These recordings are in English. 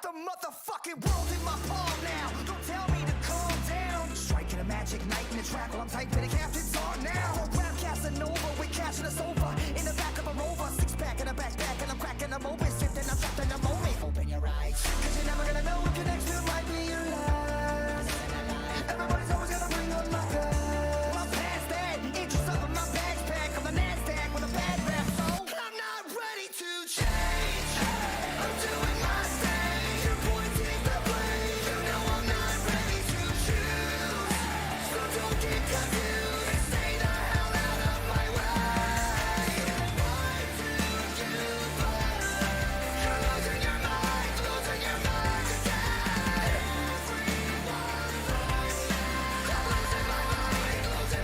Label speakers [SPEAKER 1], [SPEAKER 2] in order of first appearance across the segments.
[SPEAKER 1] the motherfucking world in my palm now. Don't tell me to calm down. Striking a magic night in the track while I'm typing a captain's on now. Or grab Casanova, we're catching us over in the back of a Rover. Six pack in a backpack and I'm cracking them open. Sifting, I'm trapped in a moment. Open your eyes, cause you're never gonna know if your next two might be your last. Everybody's always gonna bring up my past. Well, past that, interest up in my bags pack on the NASDAQ with a bad rap. So I'm not ready to change. I'm doing my thing. You're pointing the blame. You know I'm not ready to choose. So don't get confused. Stay the hell out of my way. Why do you fight? You're losing your mind again. Everyone right now. I'm losing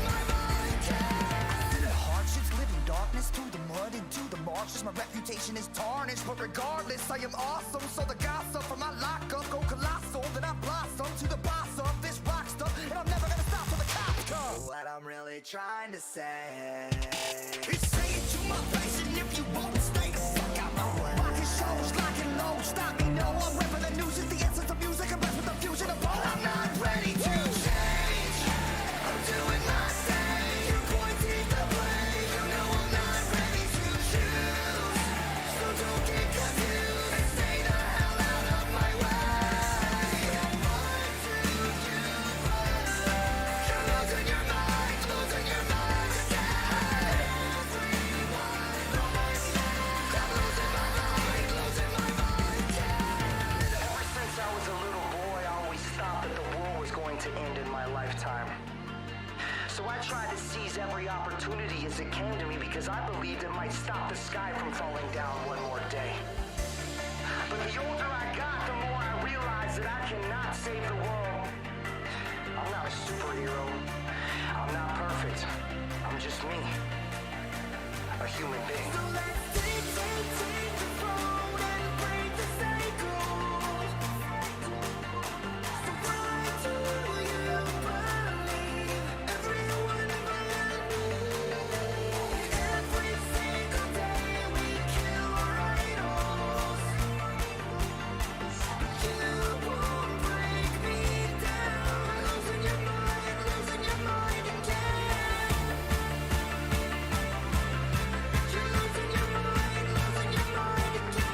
[SPEAKER 1] my mind again. Hardships, living darkness through the mud into the marshes. My reputation is tarnished, but regardless, I am awesome. So the gossip from my lockup go colossal. Then I blossom to the boss of this rock stuff, and I'm never gonna stop till the cops come. What I'm really trying to say is say it to my face, and if you won't stay the fuck out my way. Rocking shows, locking low, stop me, no. I'm rapping the news, is the essence of music. I'm rapping the fusion of both. I'm not ready to change. I'm doing my thing. You're pointing the blame. You know I'm not ready to choose. So don't get confused and stay the hell out of my way. Why do you fight? You're losing your mind again. Everyone right now. I'm losing my mind again.
[SPEAKER 2] Ever since I was a little boy, I always thought that the world was going to end in my lifetime. So I tried to seize every opportunity as it came to me because I believed it might stop the sky from falling down one more day. But the older I got, the more I realized that I cannot save the world. I'm not a superhero. I'm not perfect. I'm just me. A human being.
[SPEAKER 1] So let's take the road and break the cycle. So why do you believe everyone but me? Every single day we kill our idols. You won't break me down. Losing your mind again. You're losing your mind again.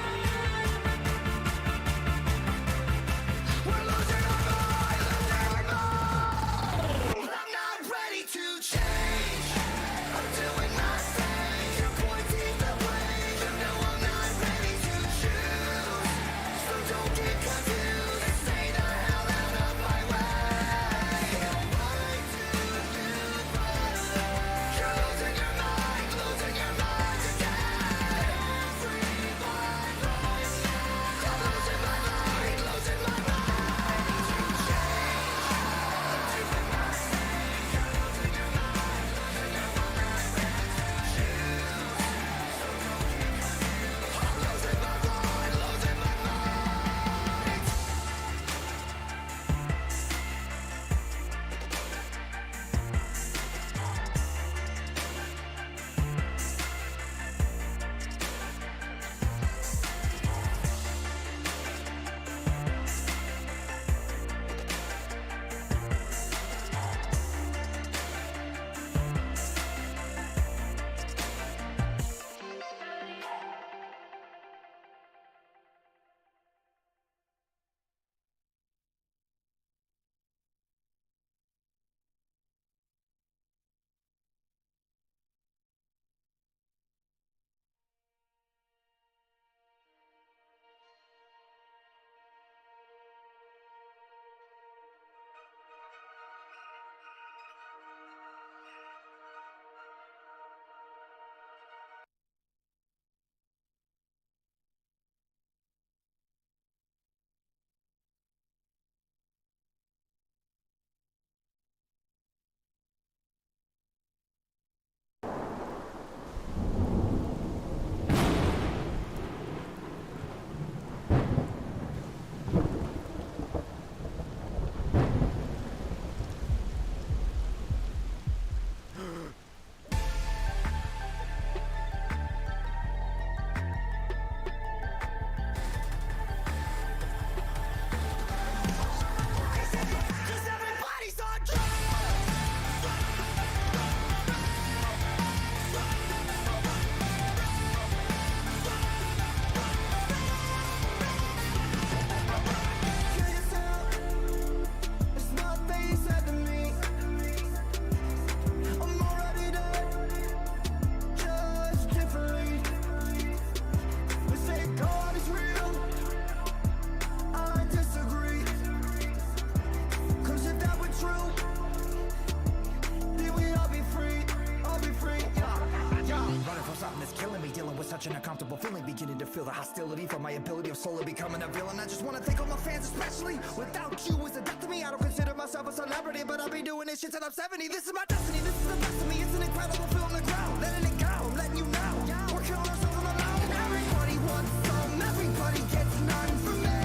[SPEAKER 1] slowly becoming a villain. I just wanna thank all my fans especially. Without you is a death to me. I don't consider myself a celebrity, but I'll be doing this shit till I'm 70. This is my destiny, this is the best of me. It's an incredible feel on the ground. Letting it go, I'm letting you know. We're killing ourselves on the mountain. Everybody wants some, everybody gets none from me.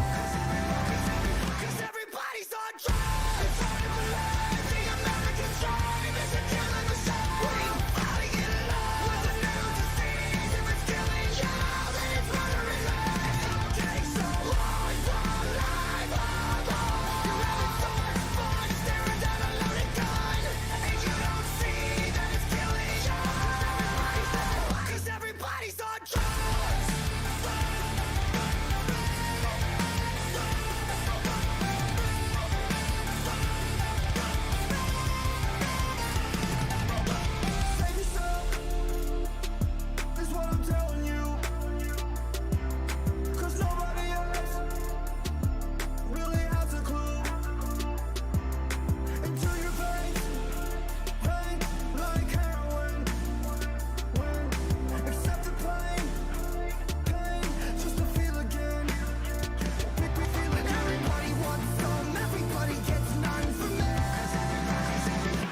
[SPEAKER 1] Cause everybody's on drugs. It's hard to believe the American dream is a killing machine. We're fighting it alone with a new disease. If it's killing you, then it's murdering me. It's getting so hard from life alone. You're having so much fun staring down a loaded gun, and you don't see that it's killing you. Cause everybody's on drugs. Save yourself, is what I'm telling you. Cause nobody else really has a clue. Until your veins pain like heroin. Accept the pain just to feel again. Make me feel it. Everybody wants some, everybody gets none from me.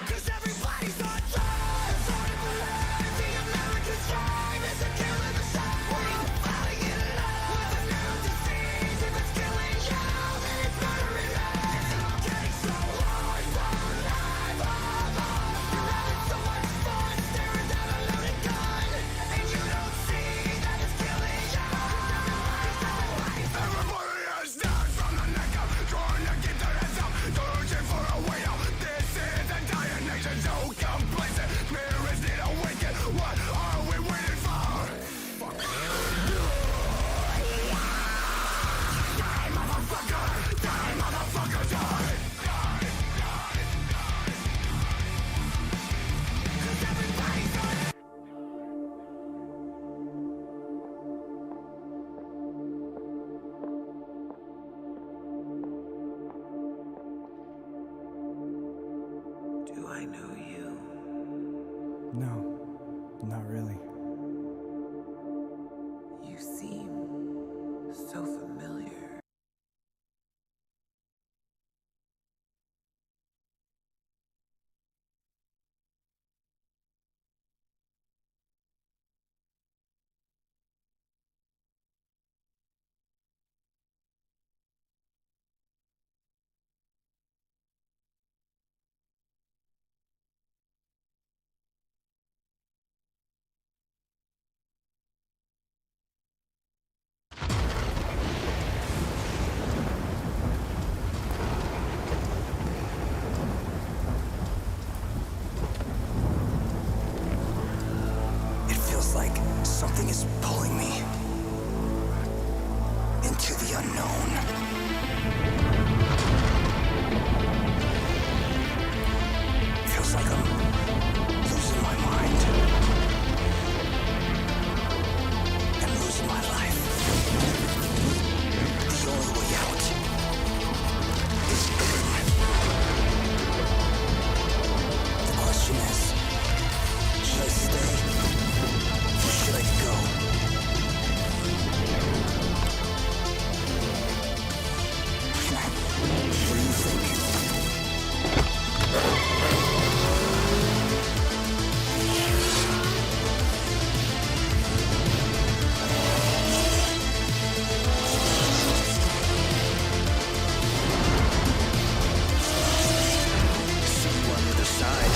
[SPEAKER 1] Cause everybody's on drugs. It's hard to believe the American dream is a killing machine. We're fighting it alone with a new disease. If it's killing you, then it's murdering me. It's getting so hard from life alone. You're having so much fun staring down a loaded gun, and you don't see that it's killing you. Everybody is down from the neck up, trying to keep their heads up, searching for a way out. This is a dying nation, so complacent. Spirits need awaken. What are we waiting for? Fuck. Die, motherfucker! Die, motherfucker! Die! Cause everybody's on.
[SPEAKER 2] Do I know you?
[SPEAKER 3] No, not really.
[SPEAKER 2] You seem so familiar.
[SPEAKER 1] It feels like something is pulling me into the unknown. Feels like I'm losing my mind and losing my life. The only way out is in. The question is, should I stay? Or should I go? What do you think? See you on the other side.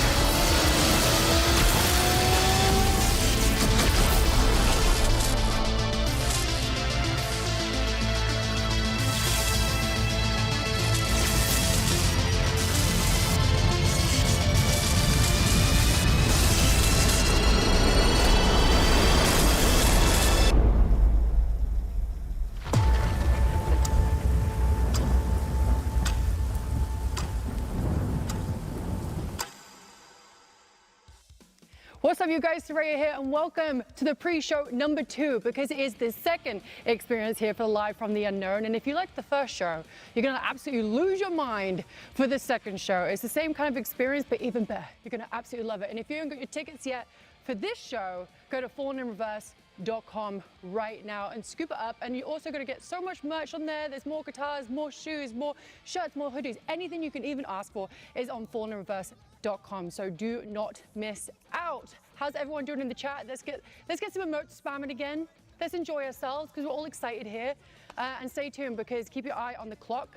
[SPEAKER 4] What's up, you guys? Soraya here, and welcome to the pre-show number 2, because it is the second experience here for Live from the Unknown. And if you liked the first show, you're gonna absolutely lose your mind for the second show. It's the same kind of experience, but even better. You're gonna absolutely love it. And if you haven't got your tickets yet for this show, go to falleninreverse.com. epitaph.com right now and scoop it up. And you're also going to get so much merch on there. There's more guitars, more shoes, more shirts, more hoodies. Anything you can even ask for is on falleninreverse.com. So do not miss out. How's everyone doing in the chat? Let's get some emotes spamming again. Let's enjoy ourselves because we're all excited here. And stay tuned because keep your eye on the clock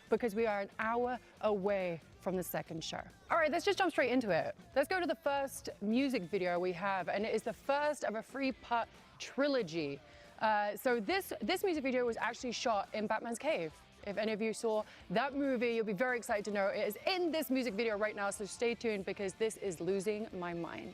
[SPEAKER 4] because we are an hour away from the second show. All right, let's just jump straight into it. Let's go to the first music video we have, and it is the first of a 3-part trilogy. So this music video was actually shot in Batman's cave. If any of you saw that movie, you'll be very excited to know it is in this music video right now, so stay tuned because this is losing my mind.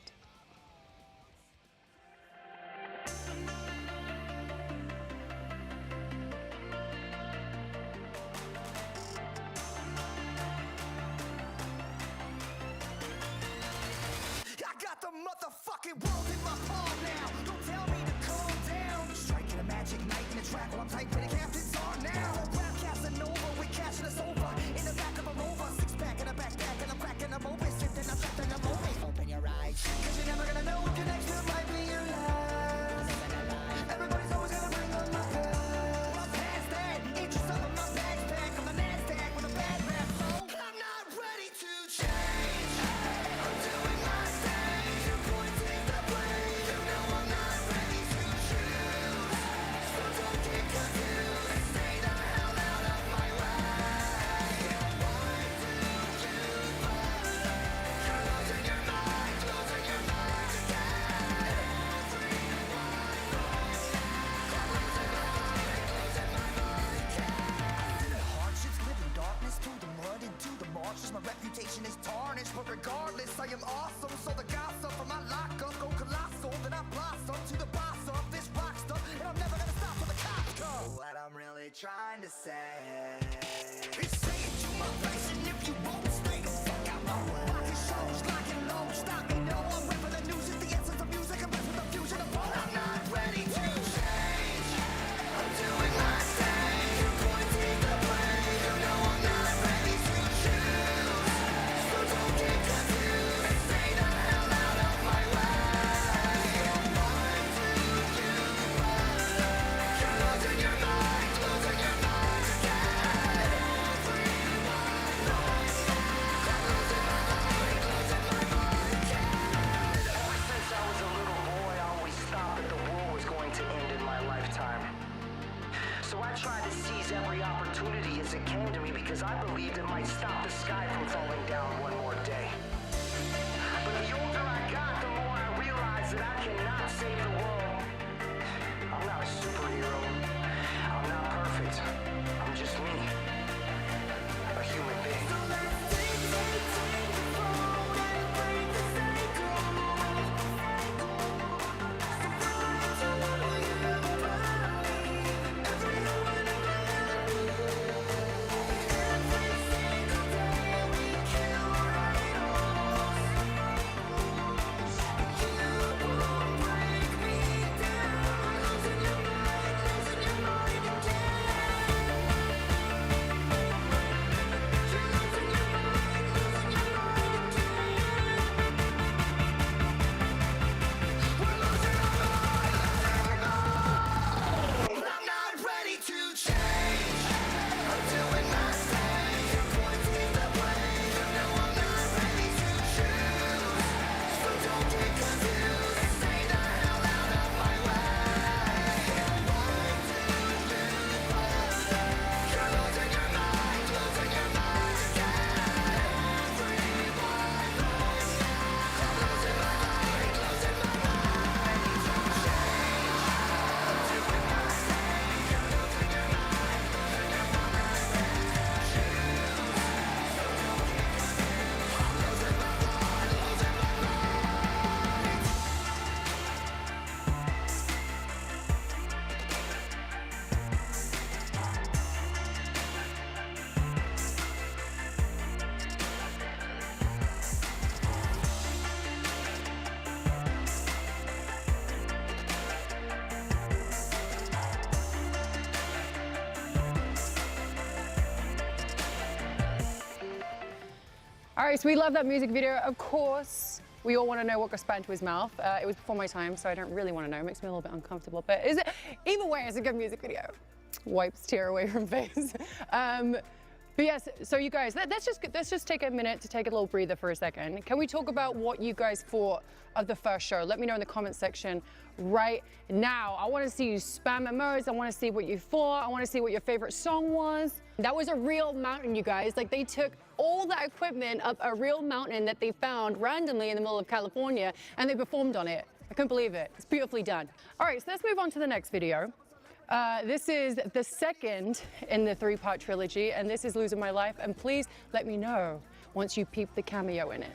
[SPEAKER 1] The motherfucking world in my palm now. Don't tell me to calm down. Striking a magic night in the track while I'm tight with the captain's on now. Rap Casanova, we cashing us over in the back of a Rover. 6-pack in a backpack and I'm cracking a moment. Sitting, I'm trapped in a moment. Open your eyes, cause you're never gonna know if your next one might be your last. Everybody's always gonna bring on my past. Well, past that, interest of my backpack. I'm a NASDAQ with a bad rap, so I'm not ready to change. I'm doing my thing. My reputation is tarnished, but regardless, I am awesome. So the gossip from my lockup go colossal. Then I blossom to the boss of this rock stuff, and I'm never gonna stop till the cops come. What I'm really trying to say is say it to my face, and if you won't stay the fuck out my way. Rockin' shows, locking low, stop me, no. I'm rapping the news, it's the essence of music. I'm rapping the fusion of what I'm not ready to change. I'm doing my thing. You're pointing the blame. You know I'm not ready to choose. So don't get confused and stay the hell out of my way. Why do you bother? You're losing your mind again. Everyone knows I'm losing my mind again.
[SPEAKER 2] Ever since I was a little boy, I always thought that the world was going to end in my lifetime. So I tried to seize every opportunity as it came to me because I believed it might stop the sky from falling down one more day. But the older I got, the more I realized that I cannot save the world. I'm not a superhero. I'm not perfect. I'm just me. A human being.
[SPEAKER 1] So let's take the phone and break the cycle. So why do you believe everyone around you? Every single day we kill our idols. You won't break me down. Losing your mind again. You're losing your mind again. We're losing our mind. I'm not ready to change. I'm doing my thing. You're pointing the blame. You know I'm not ready to choose. So don't get confused and stay the hell out of my way. Why do you bother? You're losing your mind again. Everyone knows I'm losing my mind to change. I'm doing my thing. You're losing your mind to choose. So don't get confused. I'm losing my mind.
[SPEAKER 4] All right, so we love that music video, of course. We all want to know what got spat into his mouth. It was before my time, so I don't really want to know. It makes me a little bit uncomfortable. But is it? Either way, it's a good music video. Wipes tear away from face. But yes, so you guys, let's just take a minute to take a little breather for a second. Can we talk about what you guys thought of the first show? Let me know in the comment section right now. I want to see you spam emojis. I want to see what you thought. I want to see what your favorite song was. That was a real mountain, you guys. Like, they took all that equipment up a real mountain that they found randomly in the middle of California, and they performed on it. I couldn't believe it. It's beautifully done. All right, so let's move on to the next video. This is the second in the 3-part trilogy, and this is Losing My Life. And please let me know once you peep the cameo in it.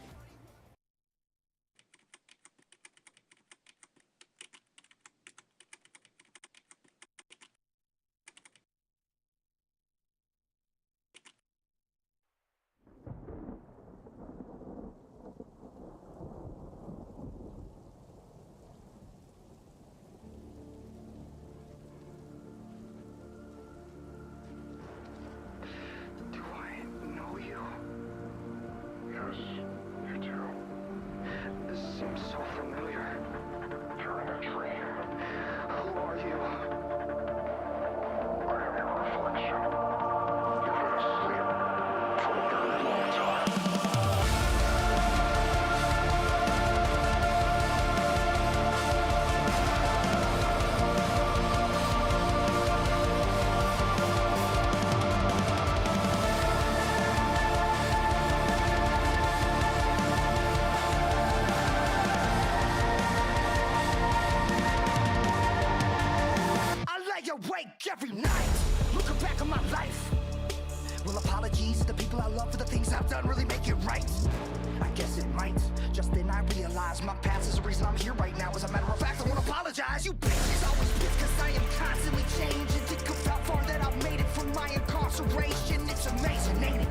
[SPEAKER 1] Awake every night, looking back on my life. Well, apologies to the people I love for the things I've done really make it right. I guess it might. Just then I realized my past is the reason I'm here right now. As a matter of fact, I won't apologize. You bitches always bitch, cause I am constantly changing. Think of how far that I've made it from my incarceration. It's amazing, ain't it?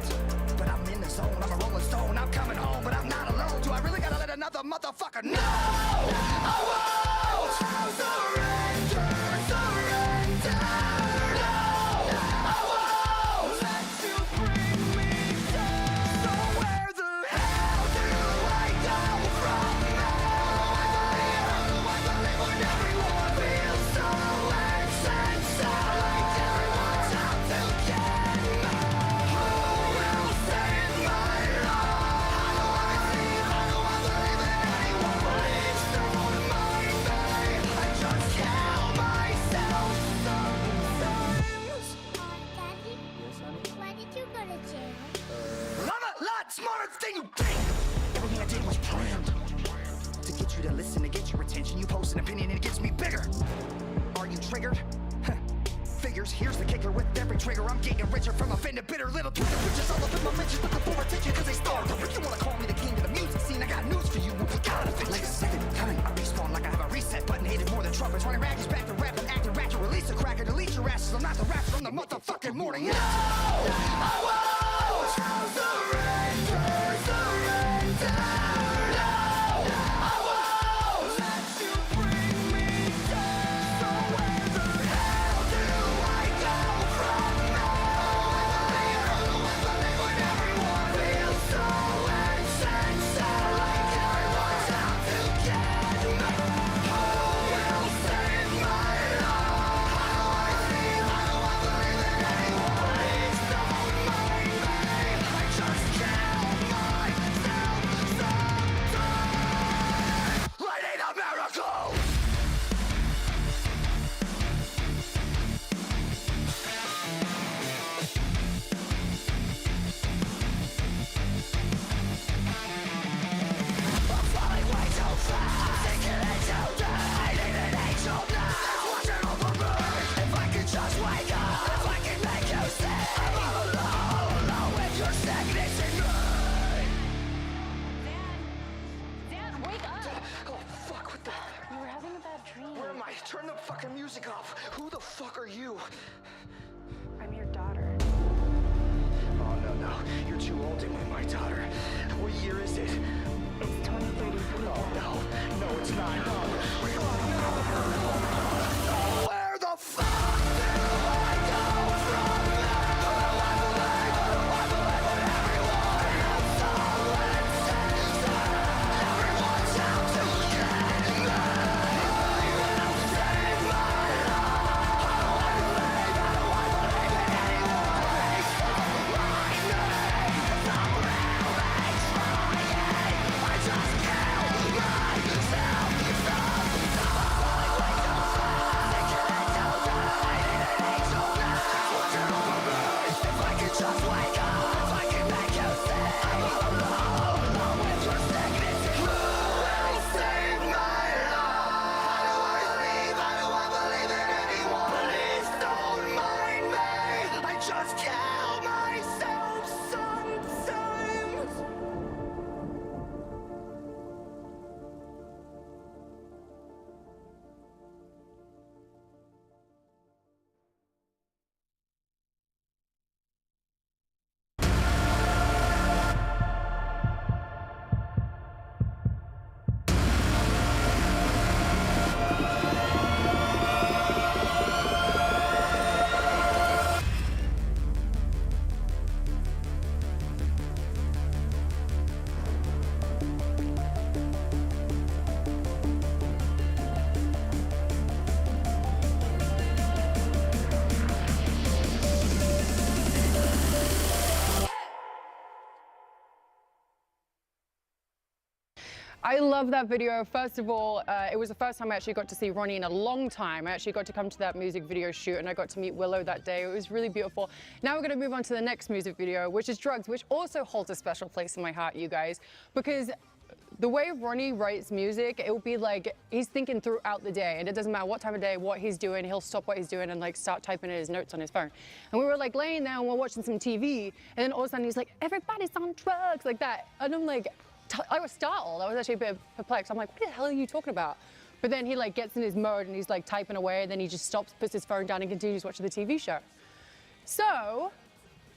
[SPEAKER 1] But I'm in the zone, I'm a rolling stone. I'm coming home, but I'm not alone. Do I really gotta let another motherfucker know? I won't surrender, surrender. Smarter than you think. Everything I did was planned to get you to listen, to get your attention. You post an opinion and it gets me bigger. Are you triggered? Figures, here's the kicker. With every trigger, I'm getting richer from offended, bitter little Twitter bitches all up in my mentions, looking for attention because they starved. If you wanna call me the king of the music scene, I got news for you. We gotta fit like a second time. I respawn like I have a reset button, hated more than trumpets. Running raggies back to rap and acting ratchet. Release a cracker, delete your asses. I'm not the rapper, I'm the motherfucking morning. No, I won't surrender, surrender. Just
[SPEAKER 4] I love that video. First of all, it was the first time I actually got to see Ronnie in a long time. I actually got to come to that music video shoot and I got to meet Willow that day. It was really beautiful. Now we're gonna move on to the next music video, which is Drugs, which also holds a special place in my heart, you guys, because the way Ronnie writes music, it will be like he's thinking throughout the day, and it doesn't matter what time of day, what he's doing, he'll stop what he's doing and like start typing in his notes on his phone. And we were like laying there and we're watching some TV, and then all of a sudden he's like, everybody's on drugs, like that. And I'm like, I was startled. I was actually a bit perplexed. I'm like, what the hell are you talking about? But then he like gets in his mode and he's like typing away, and then he just stops, puts his phone down and continues watching the TV show. So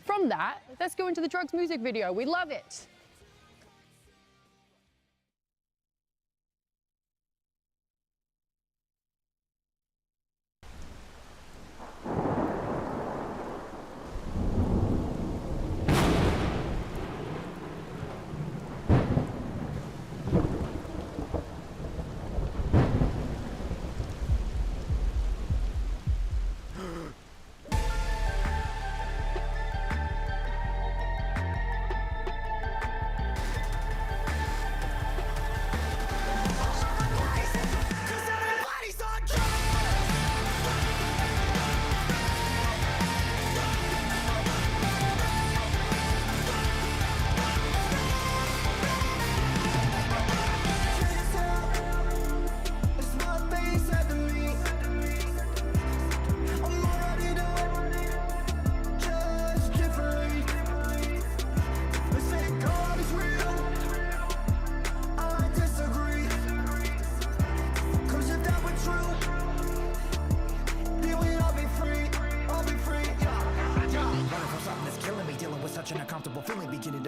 [SPEAKER 4] from that, let's go into the Drugs music video. We love it.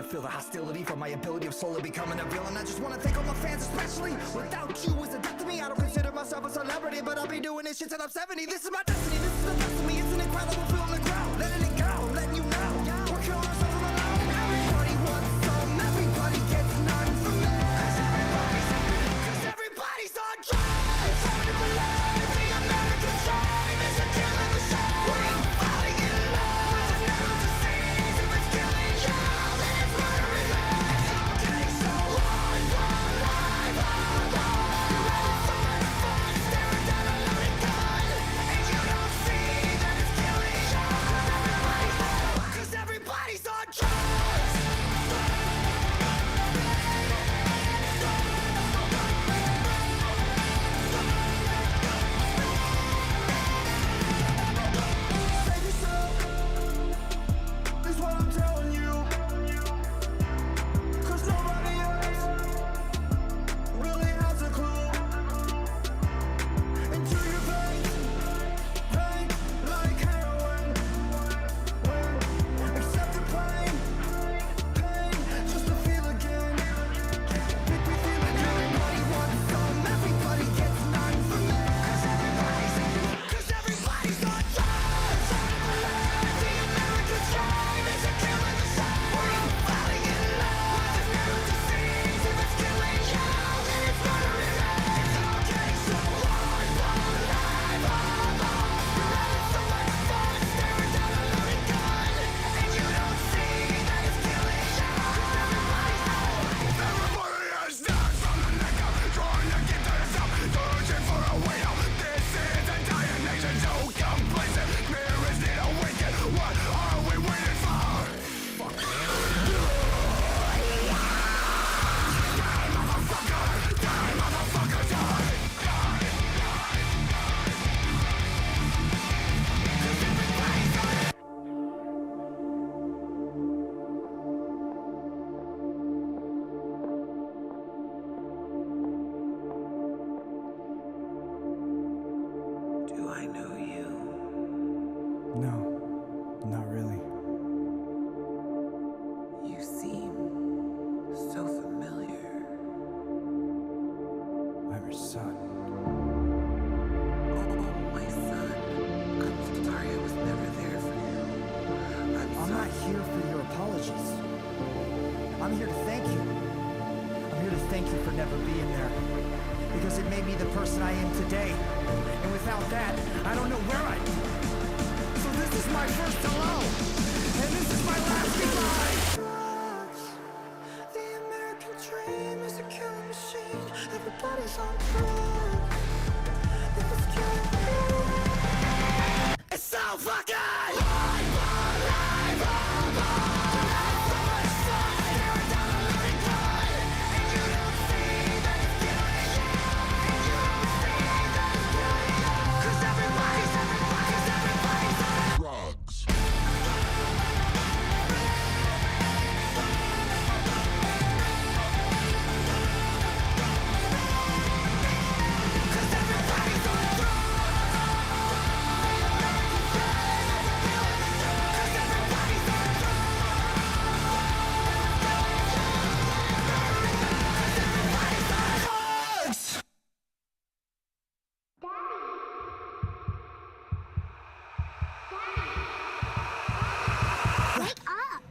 [SPEAKER 1] Feel the hostility from my ability of slowly becoming a villain. I just wanna thank all my fans, especially. Without you is a death to me. I don't consider myself a celebrity, but I'll be doing this shit till I'm 70. This is my destiny, this is the best of me. It's an incredible feel on the ground. Letting it go, letting you know. We're killing ourselves on the road. Everybody wants some, everybody gets none from me. Cause everybody's on drugs. Hard to believe the American dream is a killing machine. We're falling in love with a new disease. If it's killing you, then it's murdering me. It's so hard for life. You're having so much fun staring down a loaded gun, and you don't see that it's killing you. Cause everybody's on drugs. Save yourself, is what I'm telling you. Cause nobody else really has a clue. Into your veins, pain like heroin. Accept the pain, just to feel again. Make me feel again. Everybody wants some, everybody gets none from me. Cause everybody's on drugs. The American dream is a killing machine. We're falling in love with a new disease. If it's killing you, then it's murdering me. It's all getting so hard for life. You're having so much fun staring down a loaded gun, and you don't see that it's killing you. Everybody has snacks from the neck up, trying to get to the top, searching for a way out. This is a dying nation, so complacent. Mirrors need awaken. What are we waiting for? Fuck me. Die, motherfucker! Die, motherfucker! Die! Do I know you?
[SPEAKER 3] No, not really.
[SPEAKER 2] You seem so familiar.
[SPEAKER 3] I'm your son.
[SPEAKER 2] Oh, my son. I'm sorry I was never there for you.
[SPEAKER 1] I'm not here for your apologies. I'm here to thank you. I'm here to thank you for never being there. Because it made me the person I am today. And without that, I don't know where I'd be. So this is my first hello. And this is my last goodbye. The American dream is a killing machine.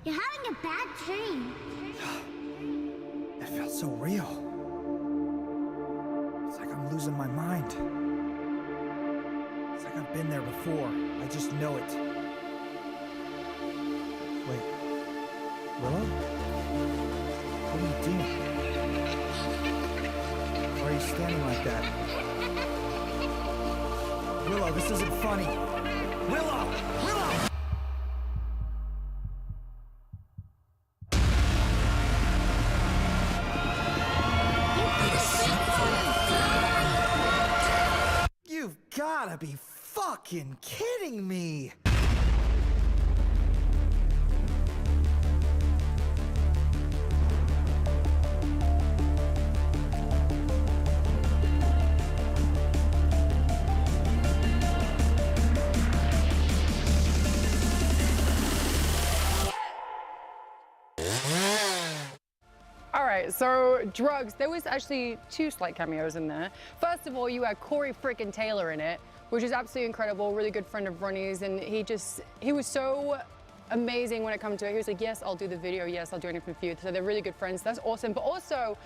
[SPEAKER 5] You're having a bad dream.
[SPEAKER 3] It felt so real. It's like I'm losing my mind. It's like I've been there before. I just know it. Wait. Willow? What are you doing? Why are you standing like that? Willow, this isn't funny. Willow! Willow! You've gotta be fucking kidding me!
[SPEAKER 4] So drugs, there was actually 2 slight cameos in there. First of all, you had Corey frickin' Taylor in it, which is absolutely incredible, really good friend of Ronnie's, and he was so amazing when it comes to it. He was like, yes, I'll do the video, yes, I'll do anything for you. So they're really good friends, that's awesome. But also,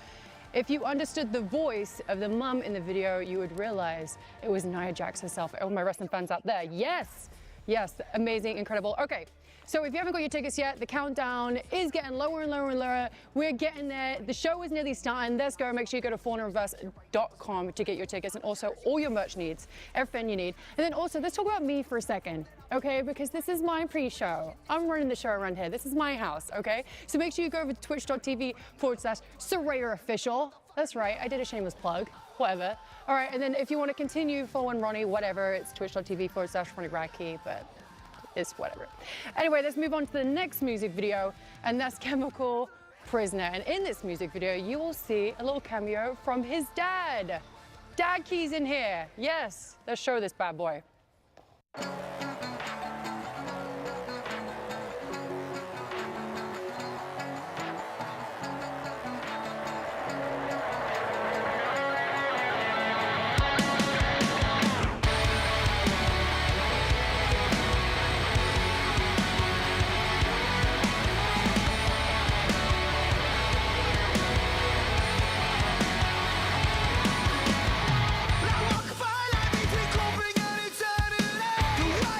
[SPEAKER 4] if you understood the voice of the mum in the video, you would realize it was Nia Jax herself. All my wrestling fans out there, yes, yes, amazing, incredible. Okay. So if you haven't got your tickets yet, the countdown is getting lower and lower and lower. We're getting there. The show is nearly starting. Let's go. Make sure you go to fallenreverse.com to get your tickets and also all your merch needs, everything you need. And then also, let's talk about me for a second, okay? Because this is my pre-show. I'm running the show around here. This is my house, okay? So make sure you go over to twitch.tv/SarayaOfficial. That's right. I did a shameless plug. Whatever. All right. And then if you want to continue following Ronnie, whatever, it's twitch.tv/RonnieRadkey, but it's whatever. Anyway, let's move on to the next music video, and that's Chemical Prisoner. And in this music video, you will see a little cameo from his dad. Dad Key's in here. Yes, let's show this bad boy.
[SPEAKER 1] I walk by like we keep hoping and eternity.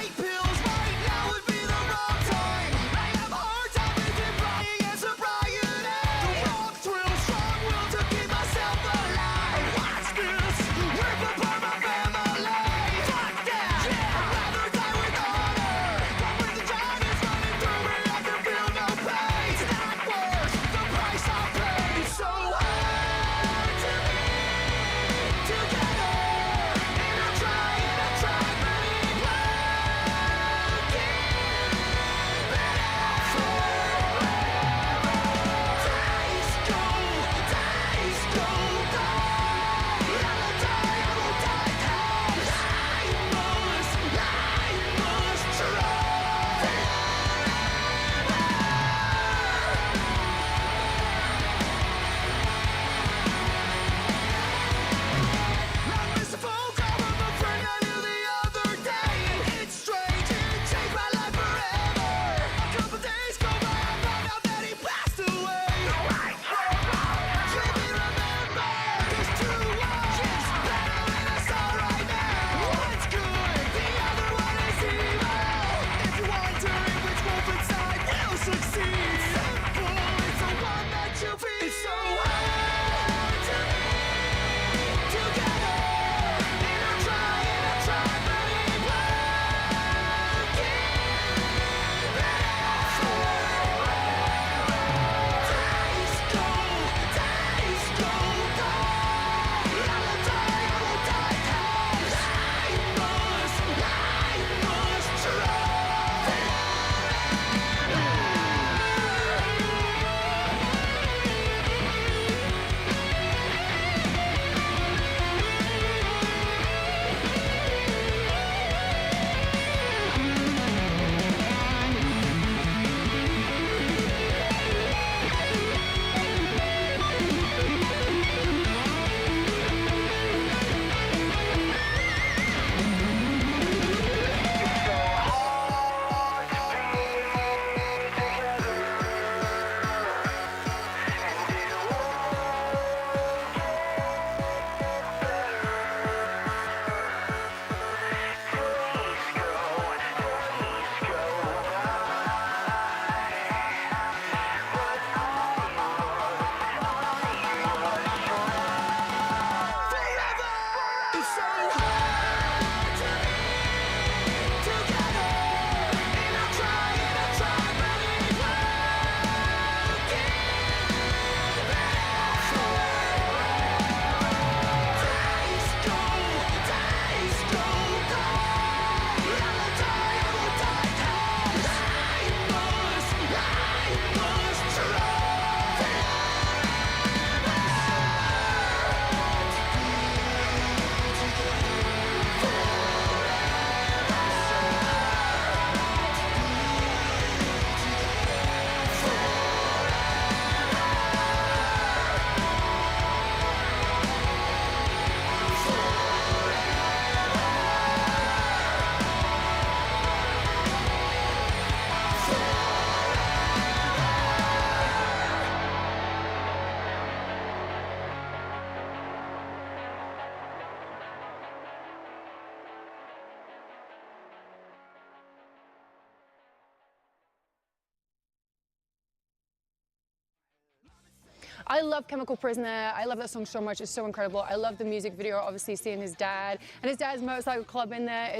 [SPEAKER 4] I love Chemical Prisoner. I love that song so much. It's so incredible. I love the music video, obviously seeing his dad and his dad's motorcycle club in there.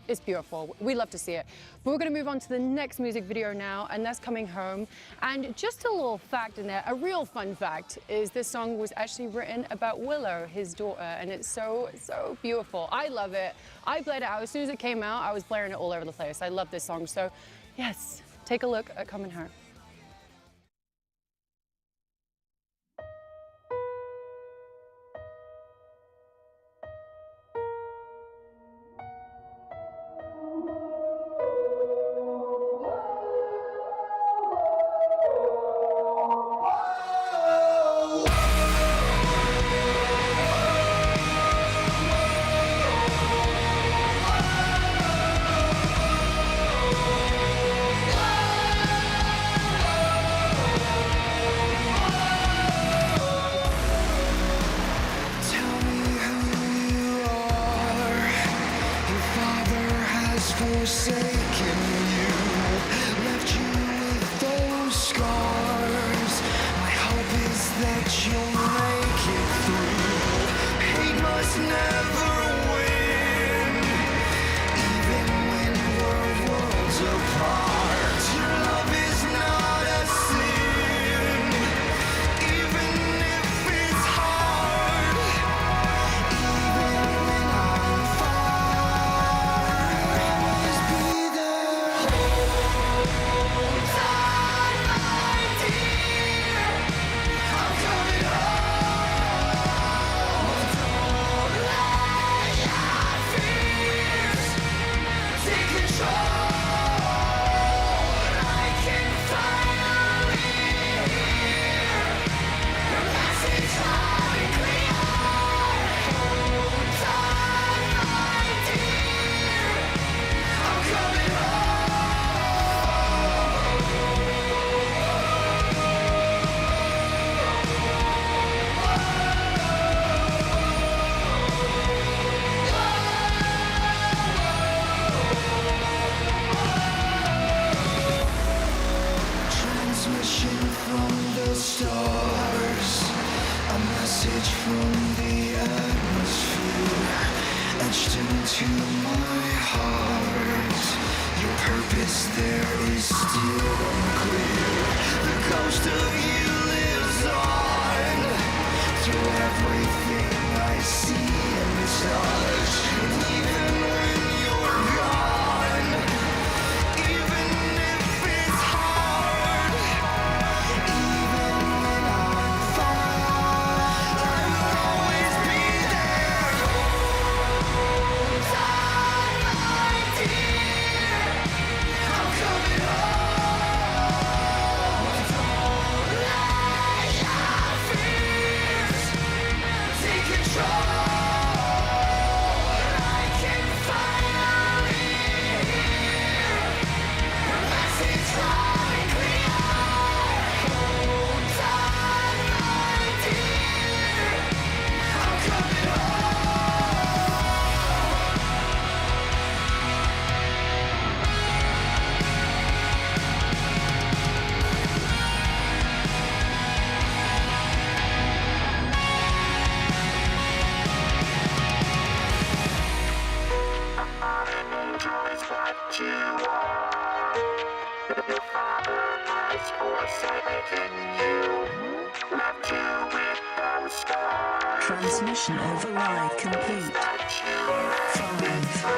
[SPEAKER 4] It's beautiful. We love to see it. But we're going to move on to the next music video now, and that's Coming Home. And just a little fact in there, a real fun fact, is this song was actually written about Willow, his daughter, and it's so, so beautiful. I love it. I played it out. As soon as it came out, I was blaring it all over the place. I love this song. So, yes, take a look at Coming Home.
[SPEAKER 1] Forsaken you, left you with those scars. My hope is that you'll make it through. Hate must never win, even when we're worlds apart. Your love is not a sin, even if it's hard. Even when I'm far, always be there. Hold tight, my dear, I'm coming home. Don't let your fears take control. I can finally hear your message loud and clear. Hold tight, my dear, I'm coming home. Transmission from the stars, a message from the atmosphere, etched into my heart. Your purpose there is still unclear. The ghost of you lives on through everything I see and touch. And even when you're gone, even if it's hard, even when I'm far, I will always be there. Hold tight, my dear, I'm coming home. Don't let your fears take control. I can finally hear your message loud and clear. Hold tight, my dear, I'm coming home.
[SPEAKER 6] Transmission override complete. 5, 4, 3, 2,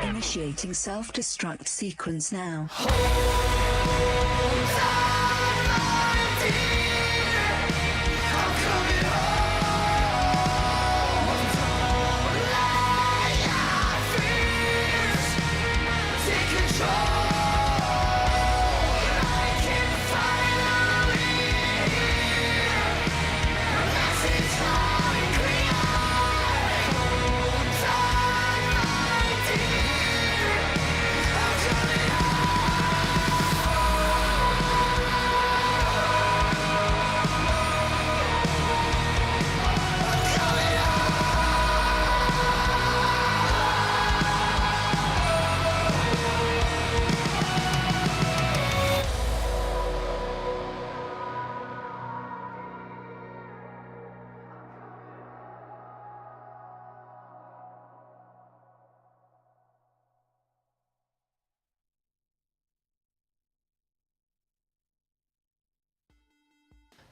[SPEAKER 6] 1. Initiating self-destruct sequence now.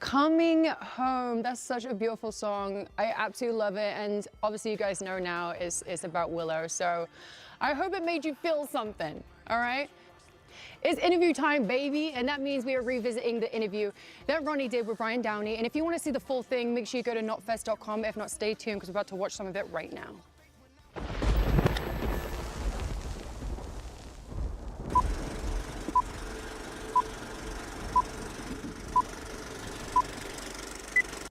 [SPEAKER 4] Coming Home, that's such a beautiful song. I absolutely love it, and obviously you guys know now it's about Willow, so I hope it made you feel something, all right? It's interview time, baby, and that means we are revisiting the interview that Ronnie did with Brian Downey, and if you want to see the full thing, make sure you go to notfest.com. If not, stay tuned because we're about to watch some of it right now.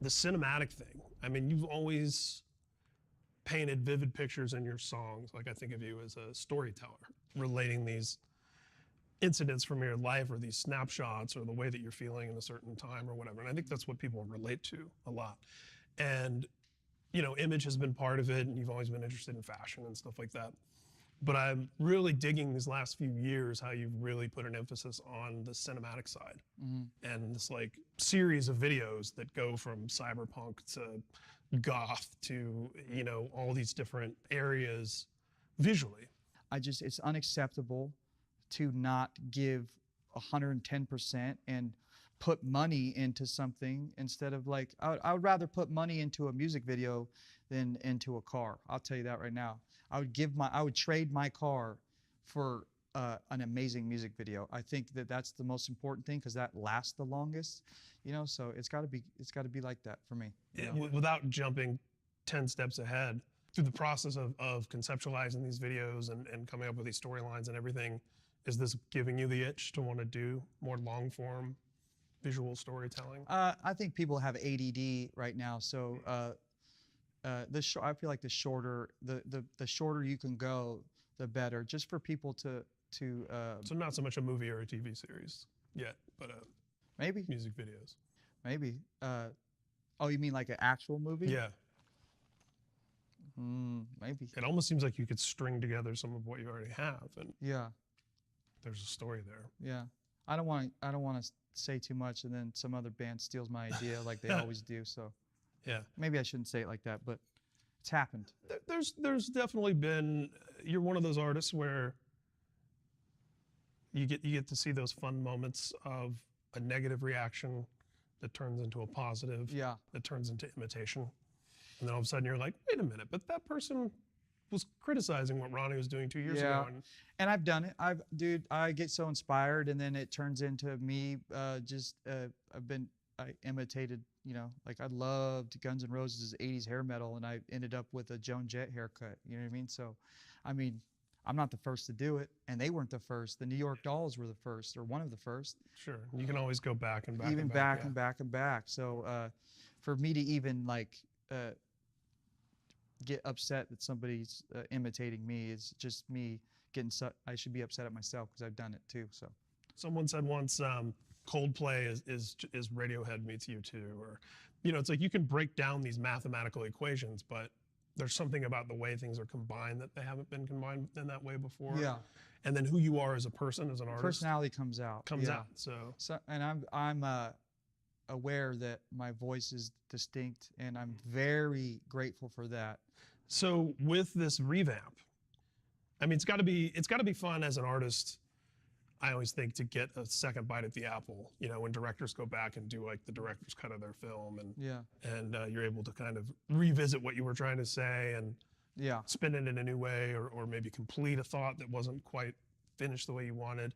[SPEAKER 7] The cinematic thing. I mean, you've always painted vivid pictures in your songs. Like, I think of you as a storyteller, relating these incidents from your life or these snapshots or the way that you're feeling in a certain time or whatever. And I think that's what people relate to a lot. And, you know, image has been part of it, and you've always been interested in fashion and stuff like that. But I'm really digging these last few years how you've really put an emphasis on the cinematic side. And this like series of videos that go from cyberpunk to goth to, you know, all these different areas visually.
[SPEAKER 3] It's unacceptable to not give 110% and put money into something instead of like, I would rather put money into a music video than into a car. I'll tell you that right now. I would trade my car for an amazing music video. I think that that's the most important thing because that lasts the longest, you know. So it's got to be like that for me.
[SPEAKER 7] Without jumping 10 steps ahead, through the process of conceptualizing these videos and coming up with these storylines and everything, is this giving you the itch to want to do more long form visual storytelling?
[SPEAKER 3] I think people have ADD right now, so. I feel like the shorter you can go, the better. Just for people to.
[SPEAKER 7] So not so much a movie or a TV series yet, but
[SPEAKER 3] maybe
[SPEAKER 7] music videos.
[SPEAKER 3] Maybe. Oh, you mean like an actual movie?
[SPEAKER 7] Yeah.
[SPEAKER 3] Maybe.
[SPEAKER 7] It almost seems like you could string together some of what you already have, and
[SPEAKER 3] yeah,
[SPEAKER 7] there's a story there.
[SPEAKER 3] Yeah. I don't want to say too much, and then some other band steals my idea like they always do. So.
[SPEAKER 7] Yeah.
[SPEAKER 3] Maybe I shouldn't say it like that, but it's happened.
[SPEAKER 7] There's definitely been, you're one of those artists where you get to see those fun moments of a negative reaction that turns into a positive, that turns into imitation. And then all of a sudden you're like, wait a minute, but that person was criticizing what Ronnie was doing 2 years ago.
[SPEAKER 3] And I've done it. I get so inspired, and then it turns into me I imitated, you know, like I loved Guns N' Roses' 80s hair metal, and I ended up with a Joan Jett haircut, you know what I mean? So, I mean, I'm not the first to do it, and they weren't the first. The New York Dolls were the first, or one of the first.
[SPEAKER 7] Sure, you can always go back and back
[SPEAKER 3] even
[SPEAKER 7] and
[SPEAKER 3] back and back and back. So for me to even like get upset that somebody's imitating me is just me getting, I should be upset at myself because I've done it too, so.
[SPEAKER 7] Someone said once, Coldplay is Radiohead meets U2, or, you know, it's like you can break down these mathematical equations, but there's something about the way things are combined that they haven't been combined in that way before.
[SPEAKER 3] Yeah.
[SPEAKER 7] And then who you are as a person, as an artist.
[SPEAKER 3] Personality comes out.
[SPEAKER 7] So
[SPEAKER 3] and I'm aware that my voice is distinct, and I'm very grateful for that.
[SPEAKER 7] So with this revamp, I mean, it's got to be fun as an artist. I always think to get a second bite at the apple, you know, when directors go back and do like the director's cut of their film, and you're able to kind of revisit what you were trying to say and spin it in a new way, or maybe complete a thought that wasn't quite finished the way you wanted.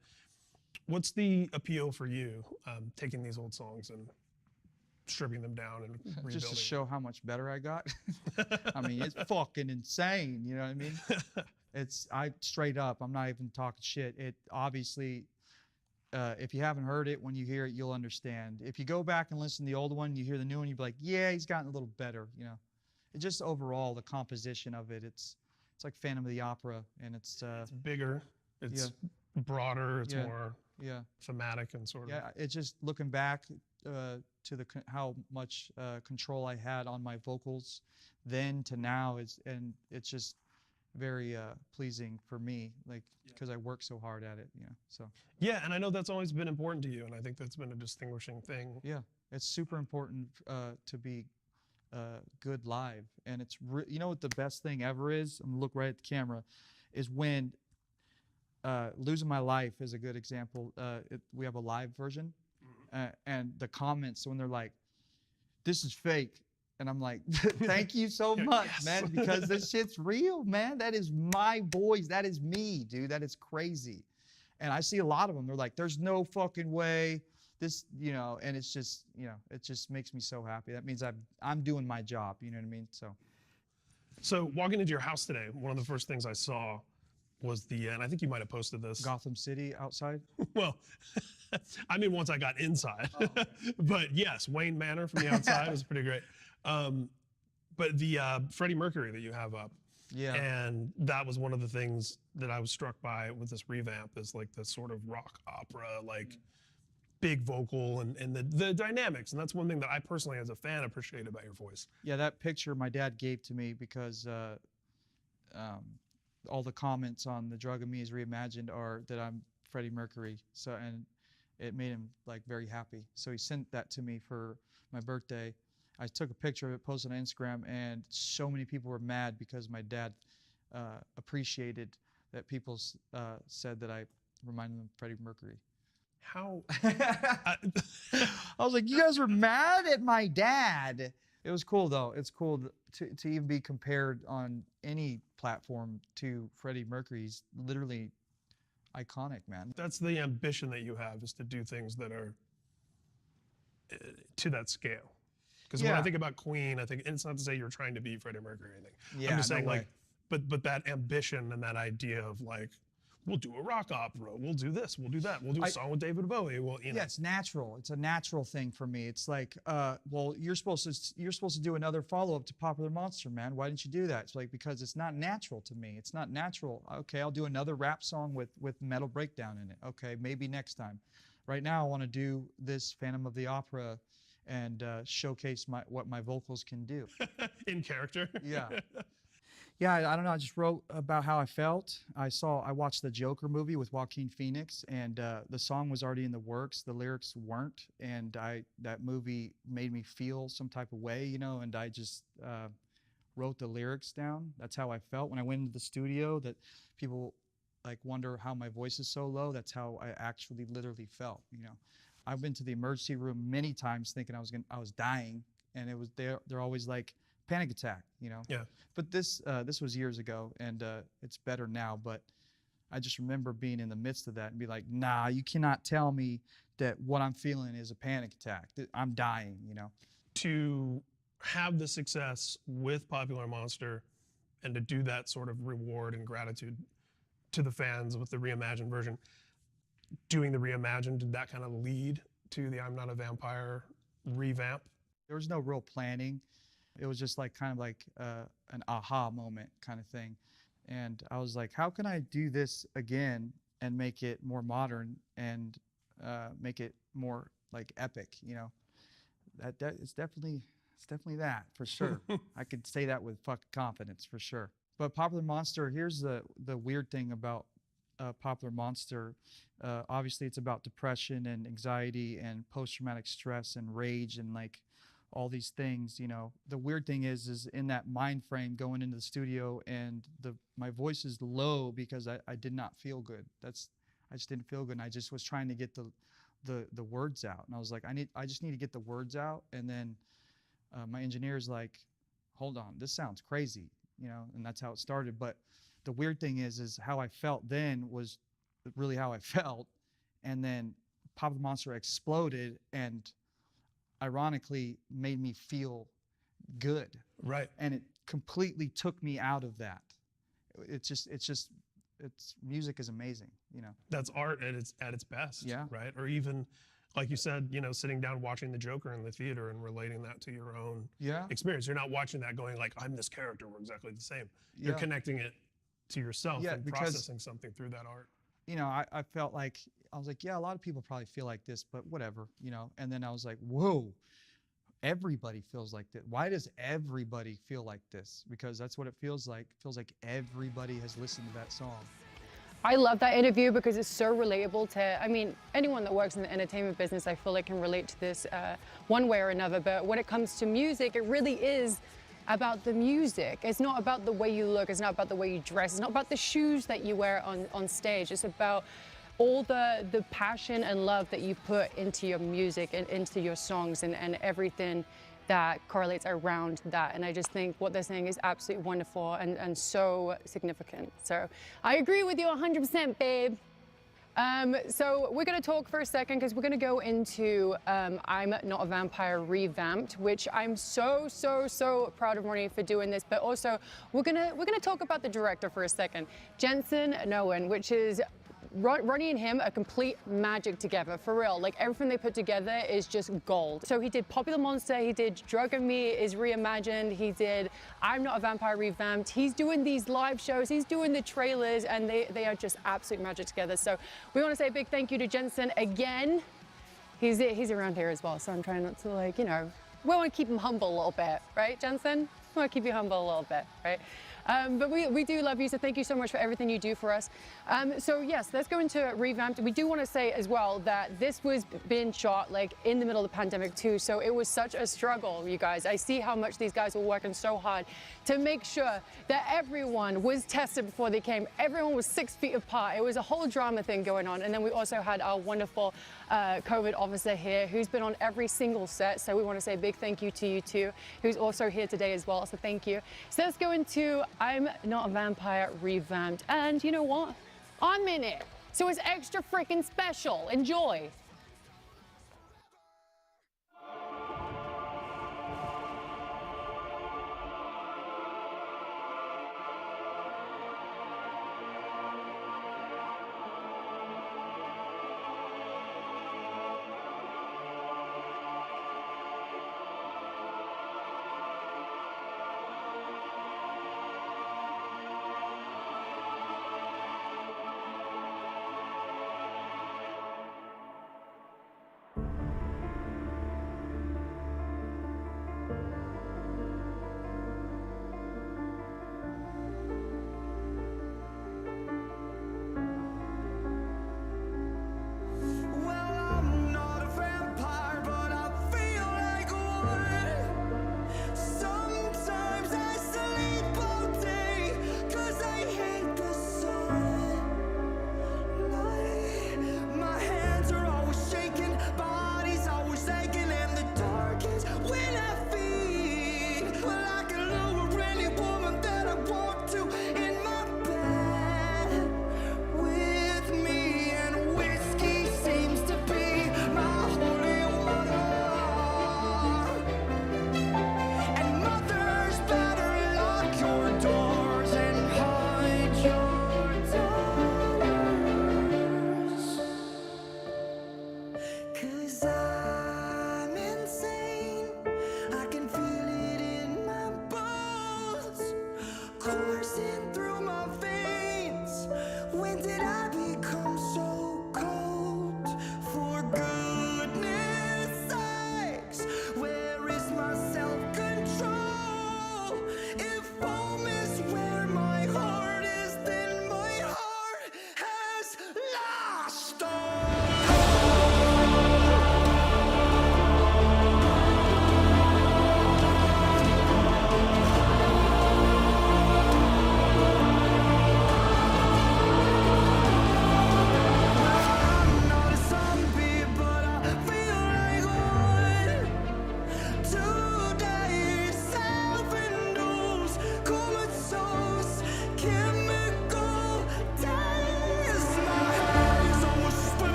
[SPEAKER 7] What's the appeal for you, taking these old songs and stripping them down and rebuilding?
[SPEAKER 3] Just to show how much better I got. I mean, it's fucking insane, you know what I mean? I straight up, I'm not even talking shit. It obviously, if you haven't heard it, when you hear it, you'll understand. If you go back and listen to the old one, you hear the new one, you'll be like, yeah, he's gotten a little better, you know. It just overall, the composition of it, it's like Phantom of the Opera, and it's
[SPEAKER 7] bigger, it's broader, it's more
[SPEAKER 3] Yeah.
[SPEAKER 7] thematic and sort of.
[SPEAKER 3] Yeah, it's just looking back to how much control I had on my vocals then to now, and it's just very pleasing for me, like, because I work so hard at it, you know. So. Yeah,
[SPEAKER 7] and I know that's always been important to you, and I think that's been a distinguishing thing.
[SPEAKER 3] Yeah, it's super important to be good live, and it's you know what the best thing ever is? I'm gonna look right at the camera, is when Losing My Life is a good example. We have a live version, and the comments when they're like, this is fake. And I'm like, thank you so much,
[SPEAKER 7] Yes.
[SPEAKER 3] man, because this shit's real, man. That is my voice. That is me, dude. That is crazy. And I see a lot of them. They're like, there's no fucking way. This, you know, and it's just, you know, it just makes me so happy. That means I'm doing my job. You know what I mean?
[SPEAKER 7] So walking into your house today, one of the first things I saw was and I think you might have posted this.
[SPEAKER 3] Gotham City outside.
[SPEAKER 7] Well, I mean, once I got inside, but yes, Wayne Manor from the outside was pretty great. But the Freddie Mercury that you have up,
[SPEAKER 3] Yeah.
[SPEAKER 7] and that was one of the things that I was struck by with this revamp is like the sort of rock opera, like big vocal and the dynamics. And that's one thing that I personally, as a fan, appreciate about your voice.
[SPEAKER 3] Yeah, that picture my dad gave to me because all the comments on The Drug of Me is Reimagined are that I'm Freddie Mercury. So, and it made him like very happy. So he sent that to me for my birthday. I took a picture of it, posted on Instagram, and so many people were mad because my dad appreciated that people said that I reminded them of Freddie Mercury.
[SPEAKER 7] How?
[SPEAKER 3] I was like, you guys were mad at my dad. It was cool though. It's cool to even be compared on any platform to Freddie Mercury. He's literally iconic, man.
[SPEAKER 7] That's the ambition that you have, is to do things that are to that scale. Because when I
[SPEAKER 3] Yeah.
[SPEAKER 7] think about Queen, I think it's not to say you're trying to be Freddie Mercury or anything.
[SPEAKER 3] Yeah,
[SPEAKER 7] I'm just
[SPEAKER 3] no
[SPEAKER 7] saying,
[SPEAKER 3] way.
[SPEAKER 7] like, but that ambition and that idea of like, we'll do a rock opera, we'll do this, we'll do that, we'll do a song with David Bowie. Well, you know.
[SPEAKER 3] Yeah, it's natural. It's a natural thing for me. It's like, well, you're supposed to do another follow-up to Popular Monster, man. Why didn't you do that? It's like, because it's not natural to me. It's not natural. Okay, I'll do another rap song with metal breakdown in it. Okay, maybe next time. Right now, I want to do this Phantom of the Opera and showcase what my vocals can do.
[SPEAKER 7] In character.
[SPEAKER 3] Yeah. Yeah, I don't know. I just wrote about how I felt. I watched the Joker movie with Joaquin Phoenix, and the song was already in the works. The lyrics weren't, and that movie made me feel some type of way, you know. And I just wrote the lyrics down. That's how I felt when I went into the studio. That people like wonder how my voice is so low. That's how I actually literally felt, you know. I've been to the emergency room many times thinking I was dying, and it was they're always like, panic attack, you know.
[SPEAKER 7] Yeah.
[SPEAKER 3] But this was years ago, and it's better now. But I just remember being in the midst of that and be like, nah, you cannot tell me that what I'm feeling is a panic attack. That I'm dying, you know.
[SPEAKER 7] To have the success with Popular Monster and to do that sort of reward and gratitude to the fans with the reimagined version, doing the reimagined, did that kind of lead to the I'm Not a Vampire revamp?
[SPEAKER 3] There was no real planning. It was just like kind of like an aha moment kind of thing. And I was like, how can I do this again and make it more modern and make it more like epic, you know? It's definitely that for sure. I could say that with fucking confidence for sure. But Popular Monster, here's the weird thing about Popular Monster. Obviously it's about depression and anxiety and post-traumatic stress and rage and like all these things, you know. The weird thing is in that mind frame going into the studio, and my voice is low because I did not feel good. I just didn't feel good, and I just was trying to get the words out, and I was like, I just need to get the words out. And then my engineer's like, hold on, this sounds crazy, you know. And that's how it started. But the weird thing is how I felt then was really how I felt, and then Popular Monster exploded and ironically made me feel good.
[SPEAKER 7] Right.
[SPEAKER 3] And it completely took me out of that. It's music is amazing, you know.
[SPEAKER 7] That's art at its best.
[SPEAKER 3] Yeah.
[SPEAKER 7] Right. Or even, like you said, you know, sitting down watching the Joker in the theater and relating that to your own experience. You're not watching that going like, I'm this character, we're exactly the same. You're connecting it to yourself and processing something through that art.
[SPEAKER 3] You know, I felt like, I was like, yeah, a lot of people probably feel like this, but whatever, you know. And then I was like, whoa, everybody feels like this. Why does everybody feel like this? Because that's what it feels like. It feels like everybody has listened to that song.
[SPEAKER 4] I love that interview because it's so relatable to, I mean, anyone that works in the entertainment business, I feel like can relate to this one way or another. But when it comes to music, it really is about the music. It's not about the way you look. It's not about the way you dress. It's not about the shoes that you wear on stage. It's about all the passion and love that you put into your music and into your songs and everything that correlates around that. And I just think what they're saying is absolutely wonderful and so significant. So I agree with you 100%, babe. So we're going to talk for a second because we're going to go into I'm Not a Vampire Revamped, which I'm so proud of Ronnie for doing this. But also we're gonna talk about the director for a second, Jensen Noen, which is Ronnie and him are complete magic together, for real. Like everything they put together is just gold. So he did Popular Monster, he did Drug and Me is Reimagined, he did I'm Not a Vampire Revamped. He's doing these live shows, he's doing the trailers, and they are just absolute magic together. So we want to say a big thank you to Jensen again. He's around here as well, so I'm trying not to, like, you know, we want to keep him humble a little bit, right, Jensen? We want to keep you humble a little bit, right? But we do love you, so thank you so much for everything you do for us. So yes, let's go into Revamped. We do want to say as well that this was being shot like in the middle of the pandemic too, so it was such a struggle, you guys. I see how much these guys were working so hard to make sure that everyone was tested before they came. Everyone was 6 feet apart. It was a whole drama thing going on. And then we also had our wonderful COVID officer here who's been on every single set, so we want to say a big thank you to you too, who's also here today as well, so thank you. So let's go into I'm Not a Vampire Revamped, and you know what? I'm in it, so it's extra freaking special. Enjoy.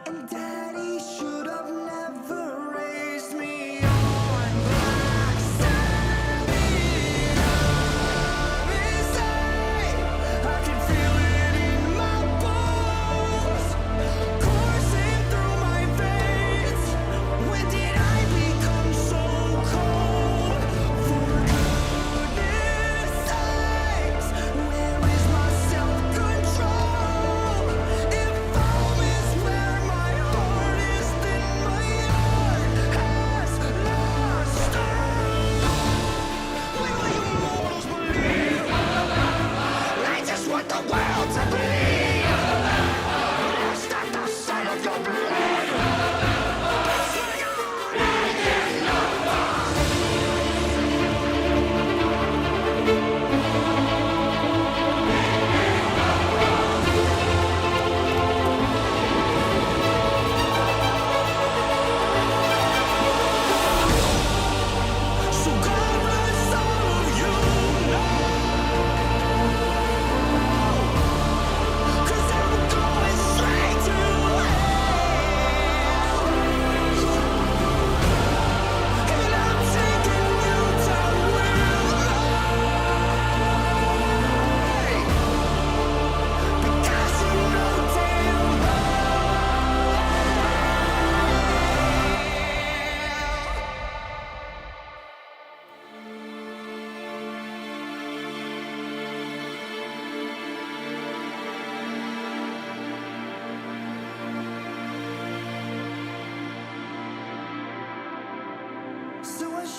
[SPEAKER 1] And Daddy should have never raised me on black sand. I can feel it in my bones, coursing through my veins. When did I become so cold? For goodness sakes, where is my self-control?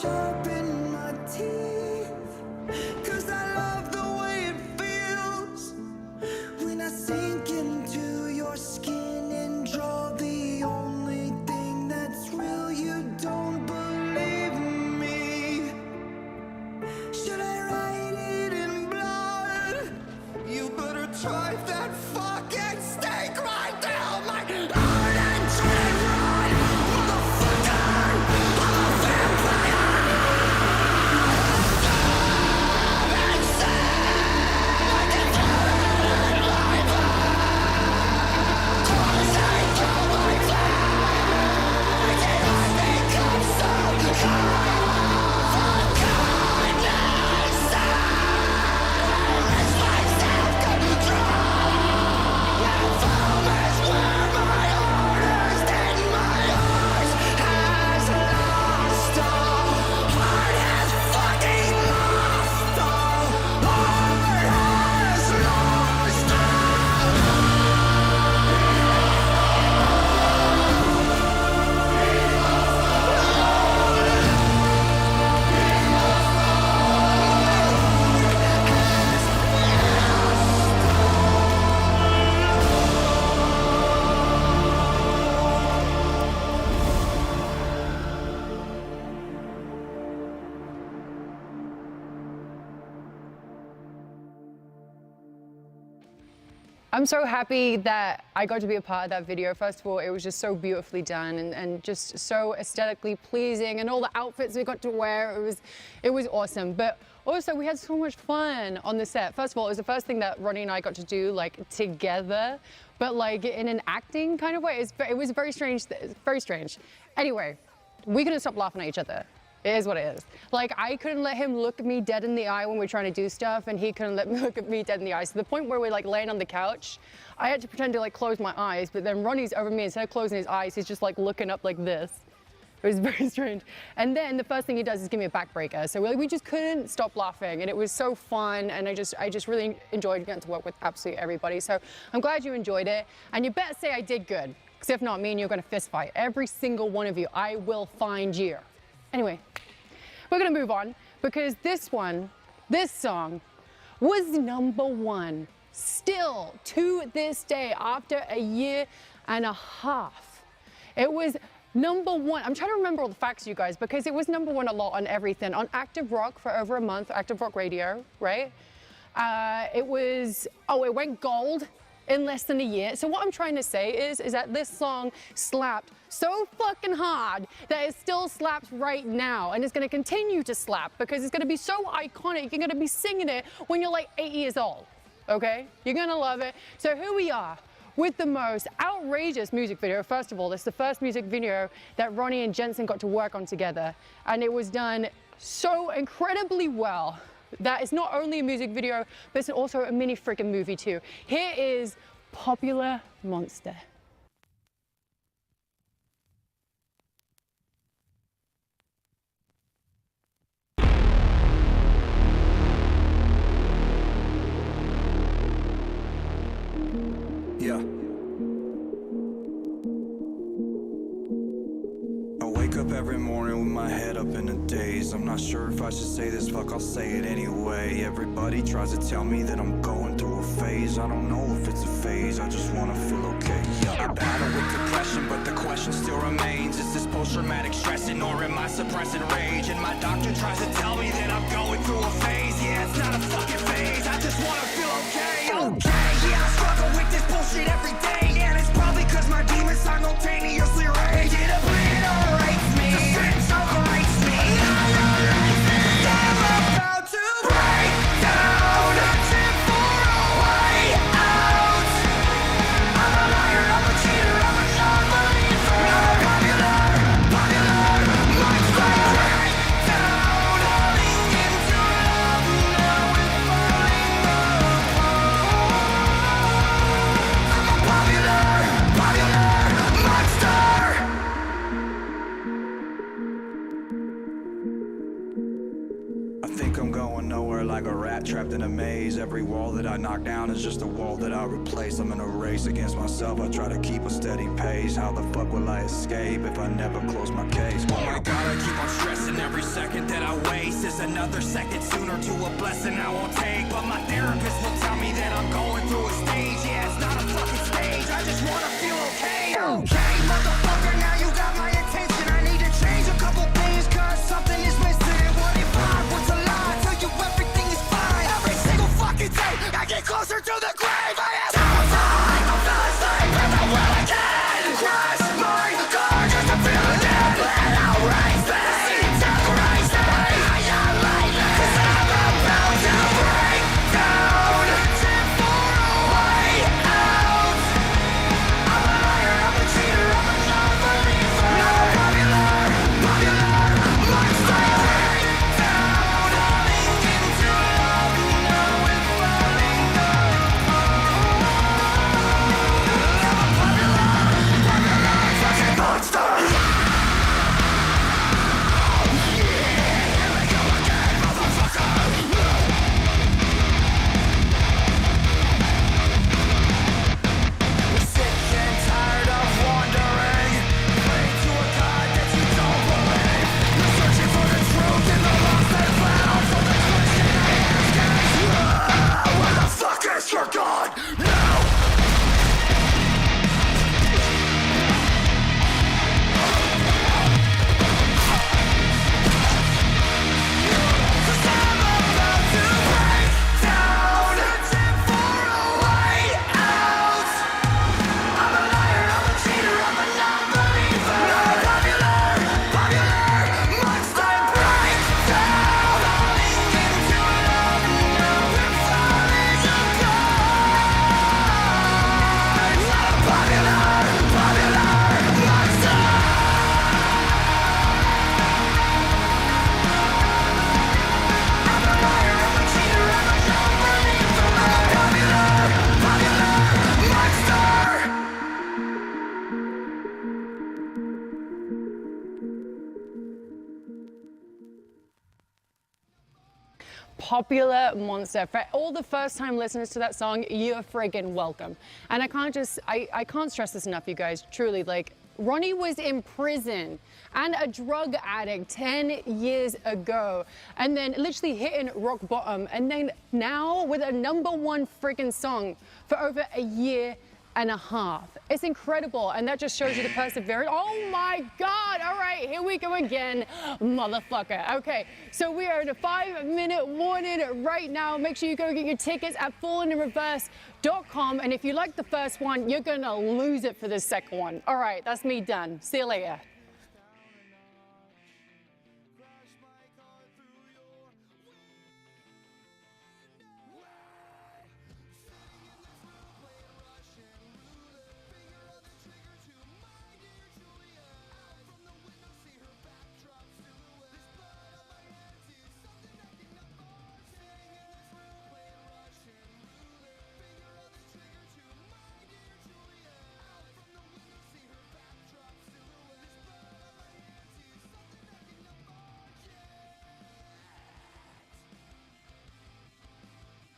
[SPEAKER 1] sharpen my teeth, 'cause I love the way it feels when I sink into your skin and draw the only thing that's real. You don't believe me. Should I write it in blood? You better drive that fucking stake right down my heart and try and run, motherfucker. I'm a vampire. And say I can turn my back. Closing through my veins, and I become so cold for kindness. Silence my self-control. If home is where my heart is, then my heart has lost all. Heart has fucking lost all. Heart has lost
[SPEAKER 4] I'm so happy that I got to be a part of that video. First of all, it was just so beautifully done and just so aesthetically pleasing, and all the outfits we got to wear, it was awesome. But also we had so much fun on the set. First of all, it was the first thing that Ronnie and I got to do like together, but like in an acting kind of way. It was very strange, very strange. Anyway, we couldn't stop laughing at each other. It is what it is. Like, I couldn't let him look me dead in the eye when we're trying to do stuff, and he couldn't let me look at me dead in the eye. So the point where we're like laying on the couch, I had to pretend to like close my eyes, but then Ronnie's over me. Instead of closing his eyes, he's just like looking up like this. It was very strange. And then the first thing he does is give me a backbreaker. So we just couldn't stop laughing, and it was so fun. And I just really enjoyed getting to work with absolutely everybody. So I'm glad you enjoyed it. And you better say I did good, because if not, me and you are gonna fist fight. Every single one of you, I will find you. Anyway, we're gonna move on, because this song was #1. Still to this day, after a year and a half. It was #1. I'm trying to remember all the facts, you guys, because it was #1 a lot on everything. On Active Rock for over a month, Active Rock Radio, right? It went gold in less than a year. So what I'm trying to say is that this song slapped so fucking hard that it still slaps right now, and it's gonna continue to slap because it's gonna be so iconic. You're gonna be singing it when you're like 8 years old, okay? You're gonna love it. So here we are with the most outrageous music video. First of all, this is the first music video that Ronnie and Jensen got to work on together, and it was done so incredibly well that it's not only a music video, but it's also a mini freaking movie too. Here is Popular Monster.
[SPEAKER 1] Yeah. I wake up every morning with my head up in a daze. I'm not sure if I should say this, fuck, I'll say it anyway. Everybody tries to tell me that I'm going through a phase. I don't know if it's a phase, I just wanna feel okay. Yeah. I battle with depression, but the question still remains. Is this post-traumatic stressing, or am I suppressing rage? And my doctor tries to tell me that I'm going through a phase. Yeah, it's not a fucking phase, I just wanna feel okay. Okay, yeah, I struggle with this bullshit every day, and it's probably cause my demons simultaneously rage. It obliterates me, disintegrates me, annihilates me. I'm about to break down, searching for a way out. I'm a liar, I'm a cheater, I'm a non-believer. Not popular, might break down, falling into love now, we're falling apart. trapped in a maze. Every wall that I knock down is just a wall that I replace. I'm in a race against myself, I try to keep a steady pace. How the fuck will I escape if I never close my case? Oh my god, I keep on stressing. Every second that I waste is another second sooner to a blessing I won't take. But my therapist will tell me that I'm going through a stage. Yeah, it's not a fucking stage, I just wanna feel okay. Okay, motherfucker, now you got my attention. I need to change a couple things, cause something is missing. What if what's a lie? Tell you everything is fine. Every single fucking day, I get closer to the grave. I am terrified, I fell asleep in the well again. Crash my car just to feel it dead. Let out race me, terrorize me. I am lately, cause I'm about to break down. For a way out. I'm a liar, I'm a cheater, I'm a non-believer. Not a popular monster. You're gone now.
[SPEAKER 4] Popular Monster. For all the first time listeners to that song, you're friggin' welcome. And I can't stress this enough, you guys, truly, like, Ronnie was in prison and a drug addict 10 years ago, and then literally hitting rock bottom, and then now with a #1 friggin' song for over a year and a half. It's incredible, and that just shows you the perseverance. Oh my God, all right, here we go again, motherfucker. Okay, so we are in a 5-minute warning right now. Make sure you go get your tickets at fallinginreverse.com, and if you like the first one, you're gonna lose it for the second one. All right, that's me done. See you later.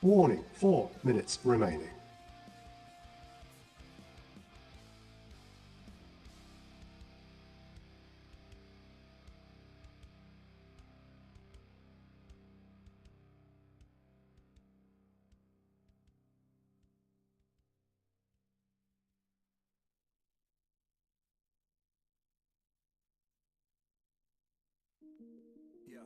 [SPEAKER 8] Warning, 4 minutes remaining.
[SPEAKER 1] Yeah.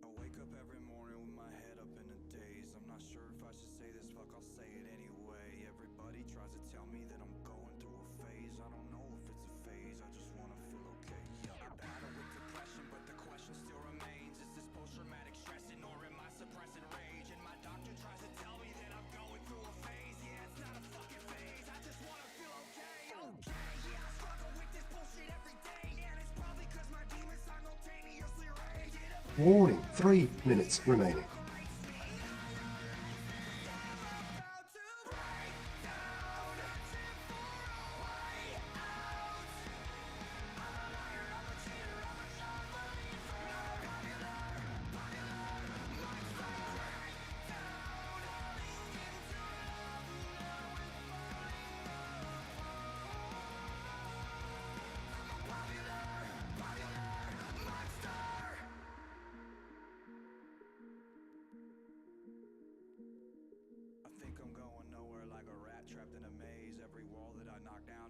[SPEAKER 1] I wake up every morning with my head up in a daze. I'm not sure if I should say this, fuck, I'll say it anyway. Everybody tries to tell me that I'm going through a phase. I don't know if it's a phase, I just wanna feel okay. Yeah, I battle with depression, but the question still remains. Is this post-traumatic stressing, or am I suppressing rage? And my doctor tries to tell me that I'm going through a phase. Yeah, it's not a fucking phase, I just wanna feel okay. Okay, yeah, I struggle with this bullshit every day, and it's probably cause my demons simultaneously rage.
[SPEAKER 8] Warning, 3 minutes remaining.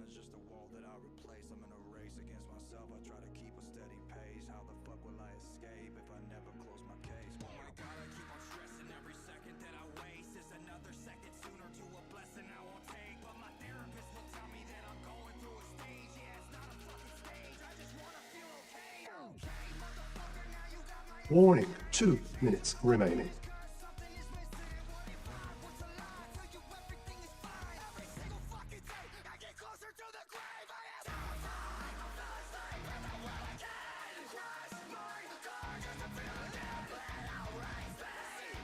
[SPEAKER 1] is just a wall that I replace. I'm in a race against myself, I try to keep a steady pace. How the fuck will I escape if I never close my case? Oh my god, I keep on stressing. Every second that I waste is another second sooner to a blessing I won't take. But my therapist will tell me that I'm going through a stage. Yeah, it's not a fucking stage, I just wanna feel okay. Okay, motherfucker, now you got my
[SPEAKER 8] Warning, 2 minutes remaining.
[SPEAKER 1] something is missing. What if I was to lie? Tell you everything is fine. Every single fucking day, I get closer to the grave. I am terrified of the sleep and the will again. Crash my car just to feel it down. Let out race me.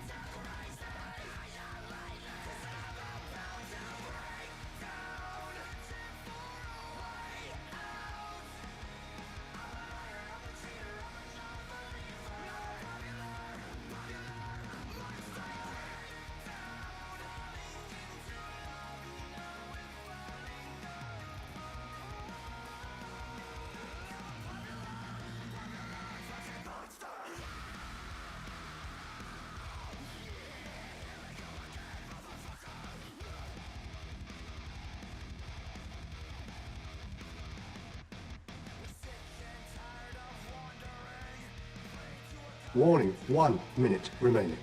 [SPEAKER 1] Terrorize me. I am lightning. 'Cause I'm about to break down. Searching for a way out. I'm a liar, I'm a cheater, I'm a non-believer. Not popular, must I break down? Falling into love, now we're falling
[SPEAKER 8] Warning, 1 minute remaining.